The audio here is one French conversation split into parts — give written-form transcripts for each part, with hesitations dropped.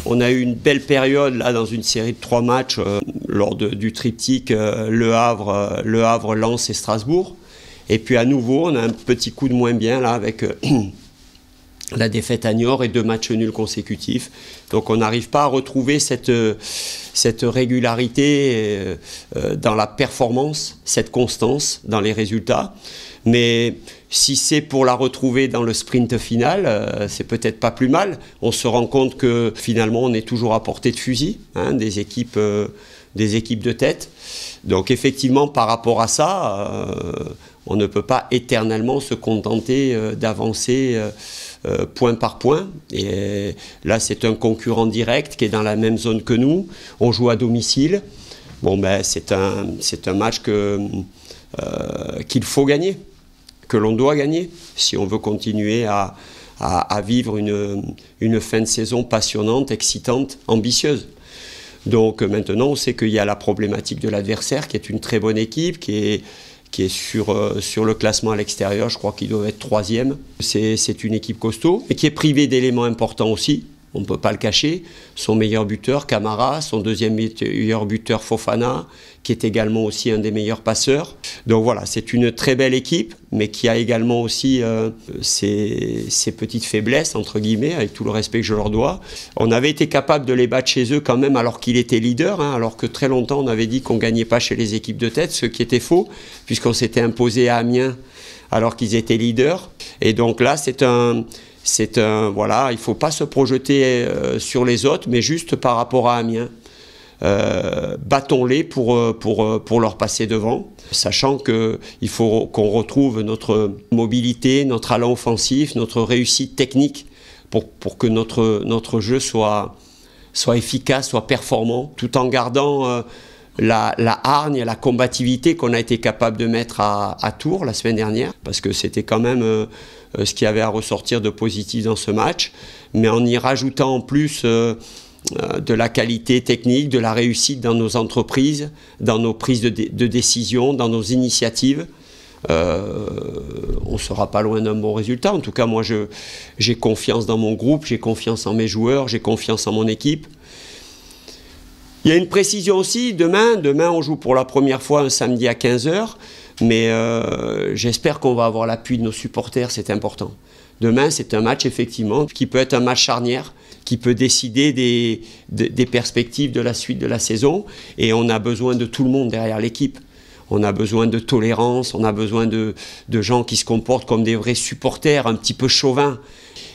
On a eu une belle période là dans une série de 3 matchs lors du triptyque Le Havre, Lens et Strasbourg. Et puis à nouveau, on a un petit coup de moins bien là avec la défaite à Niort et 2 matchs nuls consécutifs. Donc on n'arrive pas à retrouver cette régularité dans la performance, cette constance dans les résultats. Mais si c'est pour la retrouver dans le sprint final, c'est peut-être pas plus mal. On se rend compte que finalement on est toujours à portée de fusil, hein, des équipes de tête. Donc effectivement par rapport à ça, on ne peut pas éternellement se contenter d'avancer point par point. Et là c'est un concurrent direct qui est dans la même zone que nous. On joue à domicile. Bon ben c'est un match qu'il faut gagner, que l'on doit gagner si on veut continuer à vivre une fin de saison passionnante, excitante, ambitieuse. Donc maintenant on sait qu'il y a la problématique de l'adversaire qui est une très bonne équipe, qui est sur le classement à l'extérieur, je crois qu'il doit être 3e. C'est une équipe costaud, mais qui est privée d'éléments importants aussi, on ne peut pas le cacher. Son meilleur buteur, Camara, son deuxième meilleur buteur, Fofana, qui est également aussi un des meilleurs passeurs. Donc voilà, c'est une très belle équipe, mais qui a également aussi ses petites faiblesses, entre guillemets, avec tout le respect que je leur dois. On avait été capable de les battre chez eux quand même, alors qu'il était leader, hein, alors que très longtemps on avait dit qu'on ne gagnait pas chez les équipes de tête, ce qui était faux, puisqu'on s'était imposé à Amiens alors qu'ils étaient leaders. Et donc là, voilà, il ne faut pas se projeter sur les autres, mais juste par rapport à Amiens. Battons-les pour leur passer devant, sachant qu'il faut qu'on retrouve notre mobilité, notre allant offensif, notre réussite technique pour que notre jeu soit efficace, soit performant, tout en gardant la hargne et la combativité qu'on a été capable de mettre à Tours la semaine dernière, parce que c'était quand même ce qu'il y avait à ressortir de positif dans ce match, mais en y rajoutant en plus de la qualité technique, de la réussite dans nos entreprises, dans nos prises de décision, dans nos initiatives. On ne sera pas loin d'un bon résultat. En tout cas, moi, j'ai confiance dans mon groupe, j'ai confiance en mes joueurs, j'ai confiance en mon équipe. Il y a une précision aussi, demain on joue pour la première fois un samedi à 15 h, mais j'espère qu'on va avoir l'appui de nos supporters, c'est important. Demain, c'est un match, effectivement, qui peut être un match charnière, qui peut décider des perspectives de la suite de la saison. Et on a besoin de tout le monde derrière l'équipe. On a besoin de tolérance, on a besoin de gens qui se comportent comme des vrais supporters, un petit peu chauvins.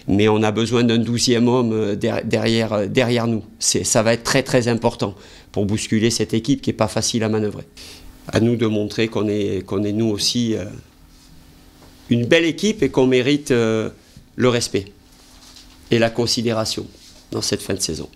Mais on a besoin d'un 12e homme derrière nous. Ça va être très très important pour bousculer cette équipe qui n'est pas facile à manœuvrer. À nous de montrer qu'on est nous aussi une belle équipe et qu'on mérite le respect et la considération dans cette fin de saison.